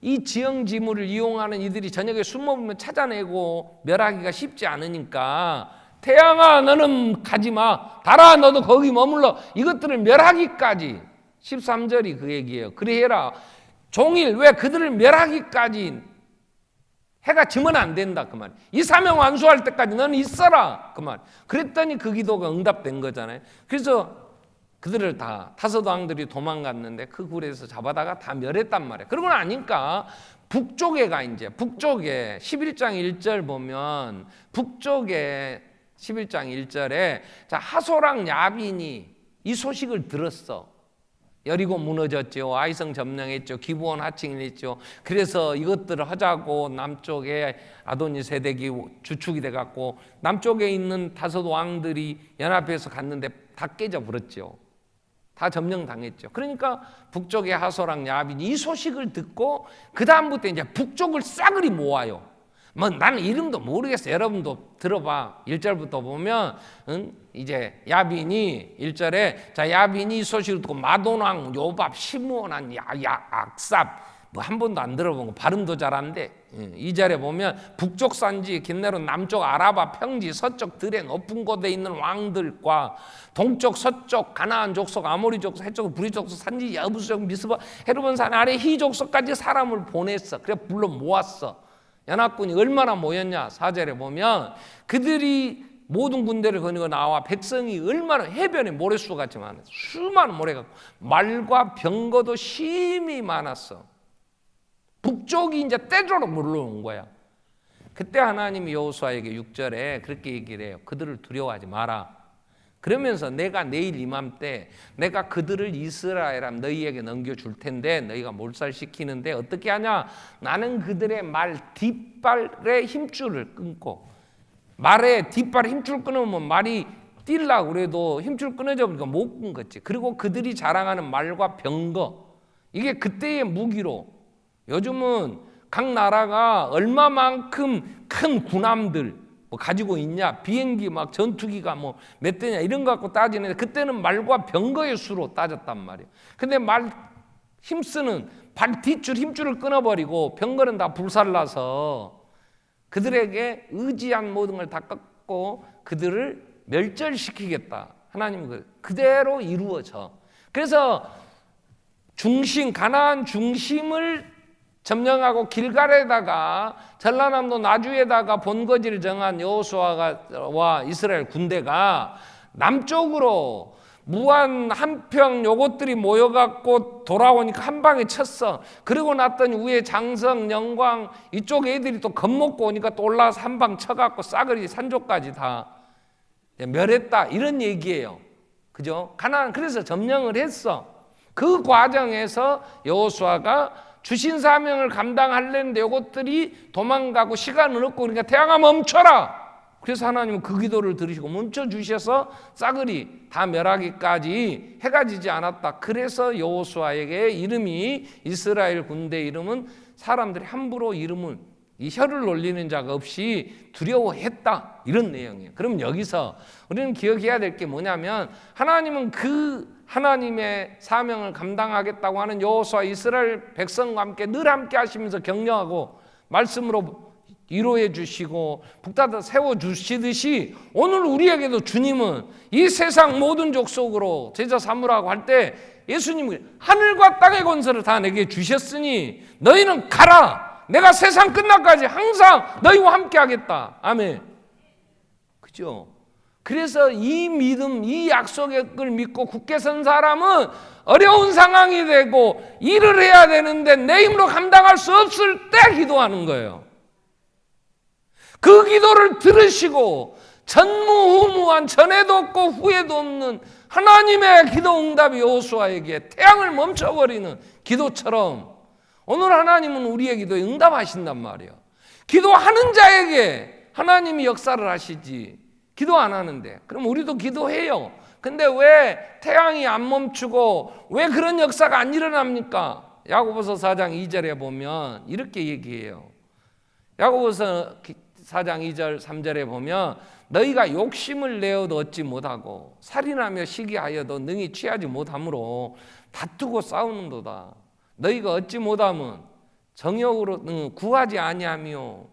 이 지형 지물을 이용하는 이들이 저녁에 숨어보면 찾아내고 멸하기가 쉽지 않으니까 태양아 너는 가지마, 달아 너도 거기 머물러. 이것들을 멸하기까지 13절이 그 얘기예요. 그래 해라. 종일 왜 그들을 멸하기까지 해가 지면 안 된다 그 말. 이 사명 완수할 때까지 너는 있어라 그 말. 그랬더니 그 기도가 응답된 거잖아요. 그래서 그들을 다 5 왕들이 도망갔는데 그 굴에서 잡아다가 다 멸했단 말이에요. 그러고 나니까 북쪽에 11장 1절 보면 북쪽에 11장 1절에 하소랑 야빈이 이 소식을 들었어. 여리고 무너졌죠. 아이성 점령했죠. 기브온 하층했죠. 그래서 이것들을 하자고 남쪽에 아도니세덱이 주축이 돼갖고 남쪽에 있는 5 왕들이 연합해서 갔는데 다 깨져버렸죠. 다 점령당했죠. 그러니까 북쪽의 하소랑 야빈이 이 소식을 듣고 그 다음부터 이제 북쪽을 싸그리 모아요. 뭐 나는 이름도 모르겠어요. 여러분도 들어봐. 1절부터 보면 이제 야빈이 1절에 야빈이 이 소식을 듣고 마돈왕, 요밥, 시므온한, 악삽 뭐 한 번도 안 들어본 거 발음도 잘 안 돼. 2절에 보면 북쪽 산지 긴네로 남쪽 아라바 평지 서쪽 들에 높은 곳에 있는 왕들과 동쪽 서쪽 가나안 족속 아모리 족속 해쪽 브리 족속 산지 여부수 족 미스바 헤르본 산 아래 히 족속까지 사람을 보냈어. 그래 불러 모았어. 연합군이 얼마나 모였냐. 4절에 보면 그들이 모든 군대를 거느리고 나와 백성이 얼마나 해변에 모래수 같이 많았어. 수많은 모래가 말과 병거도 심히 많았어. 북쪽이 이제 떼조로 물러온 거야. 그때 하나님이 여호수아에게 6절에 그렇게 얘기를 해요. 그들을 두려워하지 마라. 그러면서 내가 내일 이맘때 내가 그들을 이스라엘함 너희에게 넘겨줄 텐데 너희가 몰살시키는데 어떻게 하냐. 나는 그들의 말 뒷발의 힘줄을 끊고, 말에 뒷발에 힘줄 끊으면 말이 뛰려고 그래도 힘줄 끊어져 보니까 못 끈 거지. 그리고 그들이 자랑하는 말과 병거, 이게 그때의 무기로, 요즘은 각 나라가 얼마만큼 큰 군함들 뭐 가지고 있냐, 비행기 막 전투기가 뭐 몇 대냐 이런 거 갖고 따지는데 그때는 말과 병거의 수로 따졌단 말이에요. 근데 말 힘쓰는 뒷줄 힘줄을 끊어버리고 병거는 다 불살라서 그들에게 의지한 모든 걸 다 꺾고 그들을 멸절시키겠다. 하나님은 그대로 이루어져. 그래서 가나안 중심을 점령하고 길갈에다가 전라남도 나주에다가 본거지를 정한 여호수아와 이스라엘 군대가 남쪽으로 무안, 한평 요것들이 모여갖고 돌아오니까 한 방에 쳤어. 그러고 났더니 위에 장성, 영광 이쪽 애들이 또 겁먹고 오니까 또 올라와서 한 방 쳐갖고 싸그리 산족까지 다 멸했다, 이런 얘기예요. 그죠? 가나안 그래서 점령을 했어. 그 과정에서 여호수아가 주신 사명을 감당하려는데 이것들이 도망가고 시간을 얻고 그러니까 태양아 멈춰라. 그래서 하나님은 그 기도를 들으시고 멈춰주셔서 싸그리 다 멸하기까지 해가 지지 않았다. 그래서 여호수아에게 이름이, 이스라엘 군대 이름은 사람들이 함부로 이름을 이 혀를 놀리는 자가 없이 두려워했다, 이런 내용이에요. 그럼 여기서 우리는 기억해야 될 게 뭐냐면, 하나님은 그 하나님의 사명을 감당하겠다고 하는 여호수아 이스라엘 백성과 함께 늘 함께 하시면서 격려하고 말씀으로 위로해 주시고 북돋아 세워 주시듯이 오늘 우리에게도 주님은 이 세상 모든 족속으로 제자 삼으라고 할 때 예수님은 하늘과 땅의 권세를 다 내게 주셨으니 너희는 가라. 내가 세상 끝날까지 항상 너희와 함께 하겠다. 아멘. 그죠? 그래서 이 믿음, 이 약속을 믿고 굳게 선 사람은 어려운 상황이 되고 일을 해야 되는데 내 힘으로 감당할 수 없을 때 기도하는 거예요. 그 기도를 들으시고 전무후무한, 전에도 없고 후에도 없는 하나님의 기도 응답이 여호수아에게 태양을 멈춰버리는 기도처럼 오늘 하나님은 우리의 기도에 응답하신단 말이에요. 기도하는 자에게 하나님이 역사를 하시지 기도 안 하는데. 그럼 우리도 기도해요. 근데 왜 태양이 안 멈추고 왜 그런 역사가 안 일어납니까? 야고보서 4장 2절에 보면 이렇게 얘기해요. 야고보서 4장 2절 3절에 보면 너희가 욕심을 내어도 얻지 못하고 살인하며 시기하여도 능히 취하지 못하므로 다투고 싸우는도다. 너희가 얻지 못하면 정욕으로 구하지 아니하며.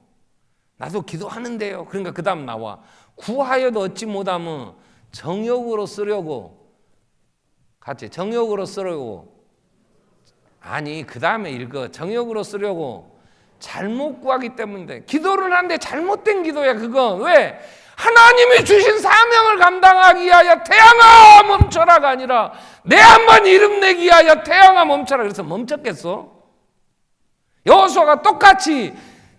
나도 기도하는데요. 그러니까 그 다음 나와. 구하여도 얻지 못하면 정욕으로 쓰려고, 같이 정욕으로 쓰려고, 아니 그 다음에 읽어. 정욕으로 쓰려고 잘못 구하기 때문인데. 기도를 하는데 잘못된 기도야 그건. 왜? 하나님이 주신 사명을 감당하기 위하여 태양아 멈춰라가 아니라 내 한번 이름 내기 위하여 태양아 멈춰라. 그래서 멈췄겠어? 여호수아가 똑같이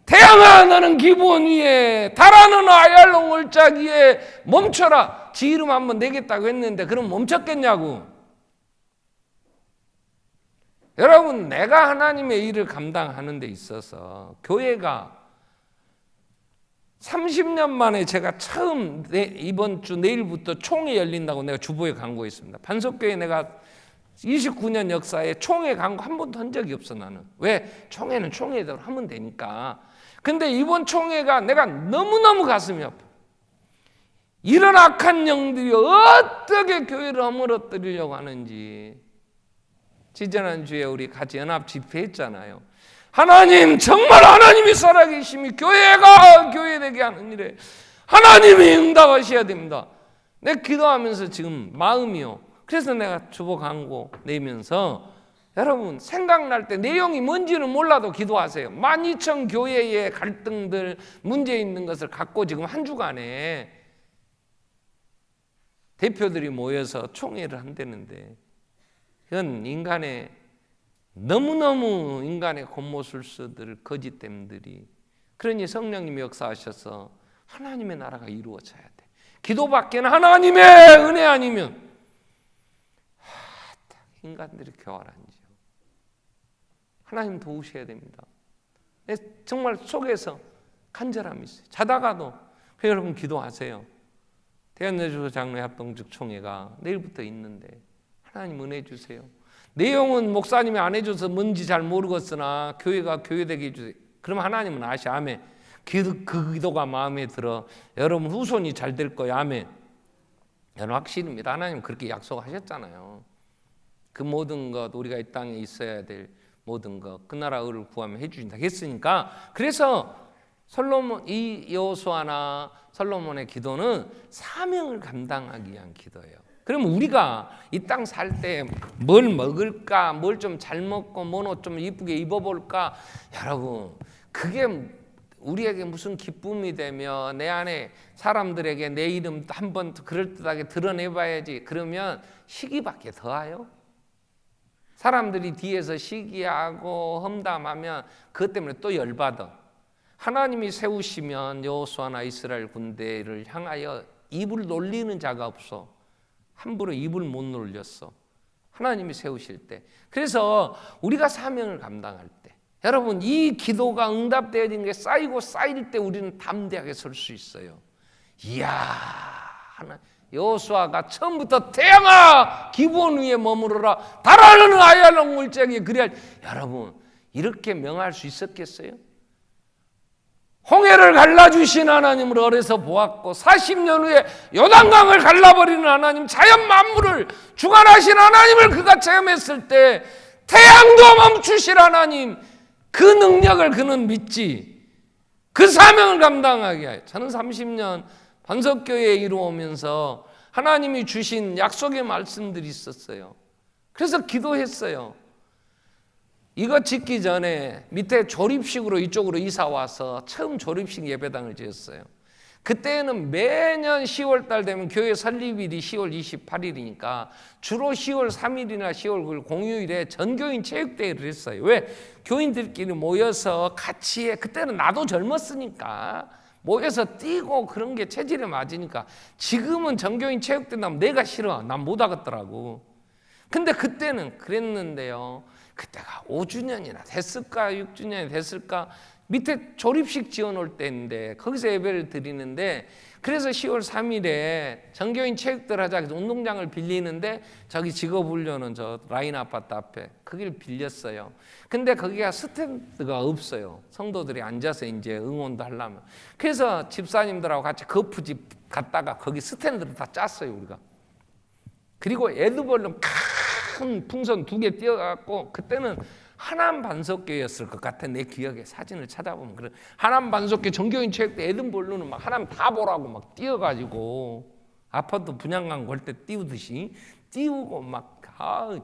태양아 너는 기브온 위에, 달아 너는 아얄론 골짜기 위에 멈춰라. 지 이름 한번 내겠다고 했는데 그럼 멈췄겠냐고. 여러분, 내가 하나님의 일을 감당하는 데 있어서 교회가 30년 만에 제가 처음 이번 주 내일부터 총회 열린다고 내가 주보에 광고했습니다. 반석교회 내가 29년 역사에 총회 광고 한 번도 한 적이 없어. 나는 왜? 총회는 총회대로 하면 되니까. 근데 이번 총회가 내가 너무너무 가슴이 아파. 이런 악한 영들이 어떻게 교회를 허물어뜨리려고 하는지. 지지난주에 우리 같이 연합 집회했잖아요. 하나님, 정말 하나님이 살아계심이 교회가 교회되게 하는 일에 하나님이 응답하셔야 됩니다. 내가 기도하면서 지금 마음이요. 그래서 내가 주보 광고 내면서 여러분 생각날 때 내용이 뭔지는 몰라도 기도하세요. 12,000 교회의 갈등들, 문제 있는 것을 갖고 지금 한 주간에 대표들이 모여서 총회를 한다는데 이건 인간의 너무너무 인간의 곤모술수들, 거짓됨들이. 그러니 성령님이 역사하셔서 하나님의 나라가 이루어져야 돼. 기도밖에는 하나님의 은혜 아니면 인간들이 교활한지요. 하나님 도우셔야 됩니다. 정말 속에서 간절함이 있어요. 자다가도 여러분 기도하세요. 대한내주 장로회 합동적 총회가 내일부터 있는데 하나님 은혜 주세요. 내용은 목사님이 안 해줘서 뭔지 잘 모르겠으나 교회가 교회되게 해주세요. 그럼 하나님은 아시. 아멘. 그 기도가 마음에 들어. 여러분 후손이 잘 될 거예요. 아멘. 여러분 확실입니다. 하나님 그렇게 약속하셨잖아요. 그 모든 것 우리가 이 땅에 있어야 될 모든 것 그 나라 의를 구하면 해주신다 했으니까 그래서 이 여호수아나 솔로몬의 기도는 사명을 감당하기 위한 기도예요. 그러면 우리가 이 땅 살 때 뭘 먹을까, 뭘 좀 잘 먹고 뭔 옷 좀 이쁘게 입어볼까, 여러분 그게 우리에게 무슨 기쁨이 되며 내 안에 사람들에게 내 이름 한번 그럴듯하게 드러내봐야지. 그러면 시기밖에 더해요. 사람들이 뒤에서 시기하고 험담하면 그것 때문에 또 열받아. 하나님이 세우시면 여호수아나 이스라엘 군대를 향하여 입을 놀리는 자가 없어. 함부로 입을 못 놀렸어. 하나님이 세우실 때. 그래서 우리가 사명을 감당할 때 여러분 이 기도가 응답되어진 게 쌓이고 쌓일 때 우리는 담대하게 설 수 있어요. 이야, 여호수아가 처음부터 태양아 기브온 위에 머무르라 달아오르는 아얄론 물정이 그래야 여러분 이렇게 명할 수 있었겠어요? 홍해를 갈라주신 하나님을 어려서 보았고 40년 후에 요단강을 갈라버리는 하나님 자연 만물을 주관하신 하나님을 그가 체험했을 때 태양도 멈추실 하나님 그 능력을 그는 믿지 그 사명을 감당하게 하여 저는 30년 반석교회에 이루어오면서 하나님이 주신 약속의 말씀들이 있었어요. 그래서 기도했어요. 이거 짓기 전에 밑에 조립식으로 이쪽으로 이사 와서 처음 조립식 예배당을 지었어요. 그때는 매년 10월 달 되면 교회 설립일이 10월 28일이니까 주로 10월 3일이나 10월 9일 공휴일에 전교인 체육대회를 했어요. 왜? 교인들끼리 모여서 같이 해. 그때는 나도 젊었으니까 모여서 뛰고 그런 게 체질에 맞으니까. 지금은 전교인 체육대회 나면 내가 싫어. 난 못 하겠더라고. 근데 그때는 그랬는데요. 그때가 5주년이나 됐을까 6주년이 됐을까 밑에 조립식 지어놓을 때인데 거기서 예배를 드리는데 그래서 10월 3일에 전교인 체육들 하자 해서 운동장을 빌리는데 저기 직업훈련은 저 라인 아파트 앞에 거기를 빌렸어요. 근데 거기가 스탠드가 없어요. 성도들이 앉아서 이제 응원도 하려면. 그래서 집사님들하고 같이 거푸집 갔다가 거기 스탠드를 다 짰어요 우리가. 그리고 에드벌룬 큰 풍선 2개 띄어갖고 그때는 하남 반석교였을 것 같아. 내 기억에 사진을 찾아보면 그래. 하남 반석교 전교인 체육대 에든벌룬은 막 하남 다 보라고 막 띄어가지고 아파트 분양관 걸 때 띄우듯이 띄우고 막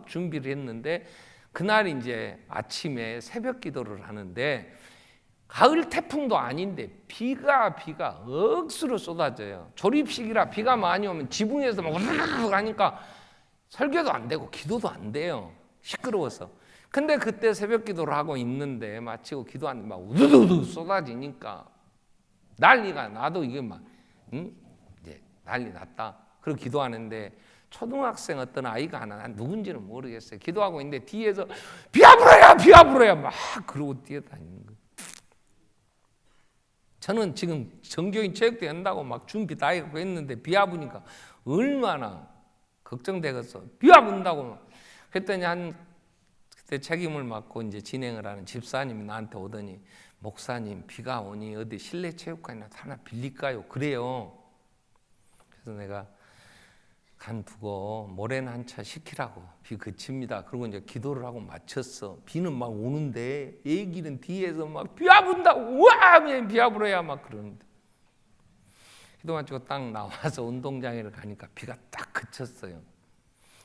준비를 했는데 그날 이제 아침에 새벽 기도를 하는데 가을 태풍도 아닌데 비가 억수로 쏟아져요. 조립식이라 비가 많이 오면 지붕에서 막 우르르 가니까 설교도 안 되고 기도도 안 돼요. 시끄러워서. 근데 그때 새벽 기도를 하고 있는데 마치고 기도하는데 막 우두두두 쏟아지니까 난리가 나도 이게 막 이제 난리 났다. 그리고 기도하는데 초등학생 어떤 아이가 하나 난 누군지는 모르겠어요. 기도하고 있는데 뒤에서 비아브로야 막 그러고 뛰어다니는 거예요. 저는 지금 전교인 체육대회 한다고 막 준비 다 하고 했는데 비아브니까 얼마나 걱정되겠어. 비가 분다고. 그랬더니 그때 책임을 맡고 이제 진행을 하는 집사님이 나한테 오더니 목사님 비가 오니 어디 실내 체육관이나 하나 빌릴까요? 그래요. 그래서 내가 간두고 모래는 한 차 시키라고. 비 그칩니다. 그리고 이제 기도를 하고 마쳤어. 비는 막 오는데 애기는 뒤에서 막 비가 분다고 우와 비가 불어야 막 그러는데 기도 마치고 딱 나와서 운동장에 가니까 비가 딱 그쳤어요.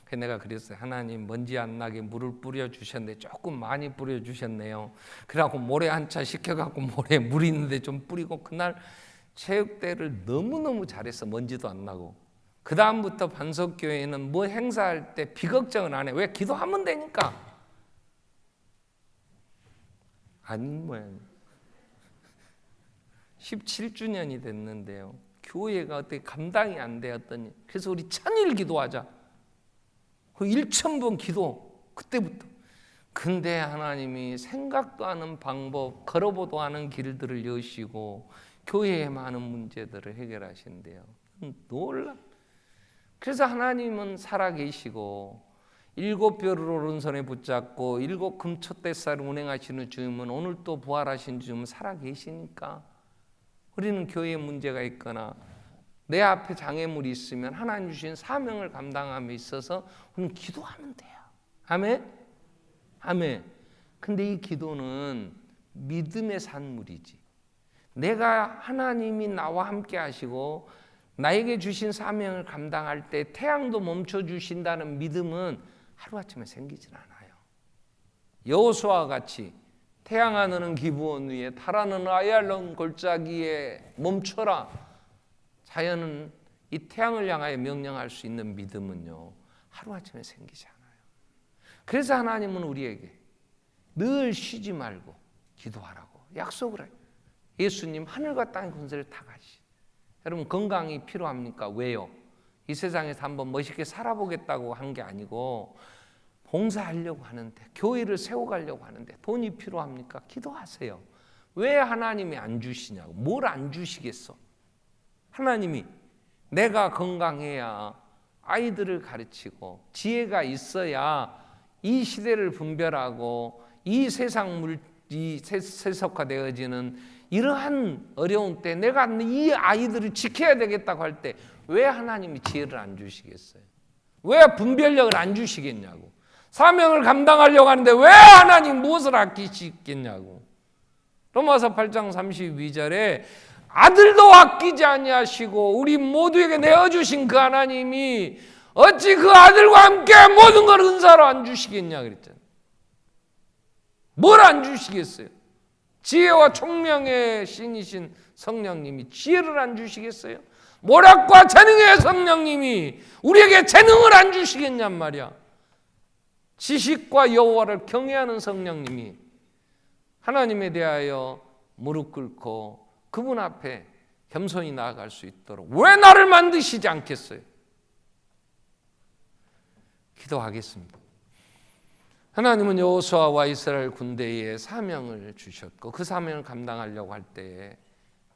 그래서 내가 그랬어요. 하나님 먼지 안 나게 물을 뿌려주셨는데 조금 많이 뿌려주셨네요. 그래갖고 모래 한 차 시켜갖고 모래에 물 있는데 좀 뿌리고 그날 체육대회를 너무너무 잘했어. 먼지도 안 나고. 그 다음부터 반석교회는 뭐 행사할 때 비걱정은 안 해. 왜? 기도하면 되니까. 아닌 모양이에요. 17주년이 됐는데요. 교회가 어떻게 감당이 안 되었더니 그래서 우리 1000일 기도하자. 그 1000번 기도 그때부터. 근데 하나님이 생각도 하는 방법 걸어보도 하는 길들을 여시고 교회의 많은 문제들을 해결하신대요. 놀라. 그래서 하나님은 살아계시고 7별을 오른손에 붙잡고 7 금촛대살을 운행하시는 주님은 오늘 또 부활하신 주님은 살아계시니까 우리는 교회에 문제가 있거나 내 앞에 장애물이 있으면 하나님 주신 사명을 감당함에 있어서 우리는 기도하면 돼요. 아멘? 아멘. 근데 이 기도는 믿음의 산물이지. 내가 하나님이 나와 함께 하시고 나에게 주신 사명을 감당할 때 태양도 멈춰 주신다는 믿음은 하루아침에 생기질 않아요. 여호수아와 같이 태양 하늘은 기브온 위에 달하는 아얄론 골짜기에 멈춰라. 자연은 이 태양을 향하여 명령할 수 있는 믿음은요, 하루아침에 생기지 않아요. 그래서 하나님은 우리에게 늘 쉬지 말고 기도하라고 약속을 해요. 예수님 하늘과 땅의 권세를 다 가시. 여러분 건강이 필요합니까? 왜요? 이 세상에서 한번 멋있게 살아보겠다고 한 게 아니고 봉사하려고 하는데, 교회를 세워가려고 하는데 돈이 필요합니까? 기도하세요. 왜 하나님이 안 주시냐고. 뭘 안 주시겠어? 하나님이 내가 건강해야 아이들을 가르치고 지혜가 있어야 이 시대를 분별하고 이 세상 물이 세속화되어지는 이러한 어려운 때 내가 이 아이들을 지켜야 되겠다고 할 때 왜 하나님이 지혜를 안 주시겠어요? 왜 분별력을 안 주시겠냐고. 사명을 감당하려고 하는데 왜 하나님 무엇을 아끼시겠냐고. 로마서 8장 32절에 아들도 아끼지 아니하시고 우리 모두에게 내어주신 그 하나님이 어찌 그 아들과 함께 모든 걸 은사로 안 주시겠냐 그랬잖아요. 뭘 안 주시겠어요? 지혜와 총명의 신이신 성령님이 지혜를 안 주시겠어요? 모략과 재능의 성령님이 우리에게 재능을 안 주시겠냔 말이야. 지식과 여호와를 경외하는 성령님이 하나님에 대하여 무릎 꿇고 그분 앞에 겸손히 나아갈 수 있도록 왜 나를 만드시지 않겠어요? 기도하겠습니다. 하나님은 여호수아와 이스라엘 군대에 사명을 주셨고 그 사명을 감당하려고 할 때에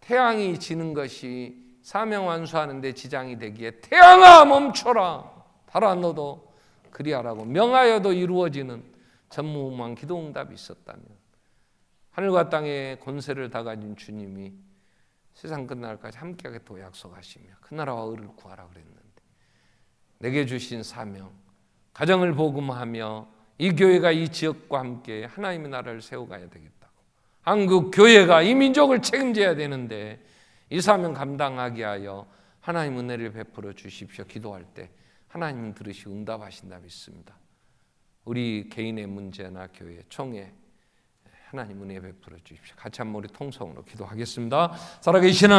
태양이 지는 것이 사명 완수하는 데 지장이 되기에 태양아 멈춰라, 달아 너도 그리하라고 명하여도 이루어지는 전무후무한 기도응답이 있었다면 하늘과 땅의 권세를 다 가진 주님이 세상 끝날까지 함께하겠다고 약속하시며 그 나라와 의를 구하라 그랬는데 내게 주신 사명, 가정을 복음하며 이 교회가 이 지역과 함께 하나님의 나라를 세워가야 되겠다고, 한국 교회가 이 민족을 책임져야 되는데 이 사명 감당하게 하여 하나님 은혜를 베풀어 주십시오. 기도할 때 하나님은 들으시고 응답하신다 믿습니다. 우리 개인의 문제나 교회 총회 하나님 은혜 베풀어 주십시오. 같이 한번 우리 통성으로 기도하겠습니다. 살아계시는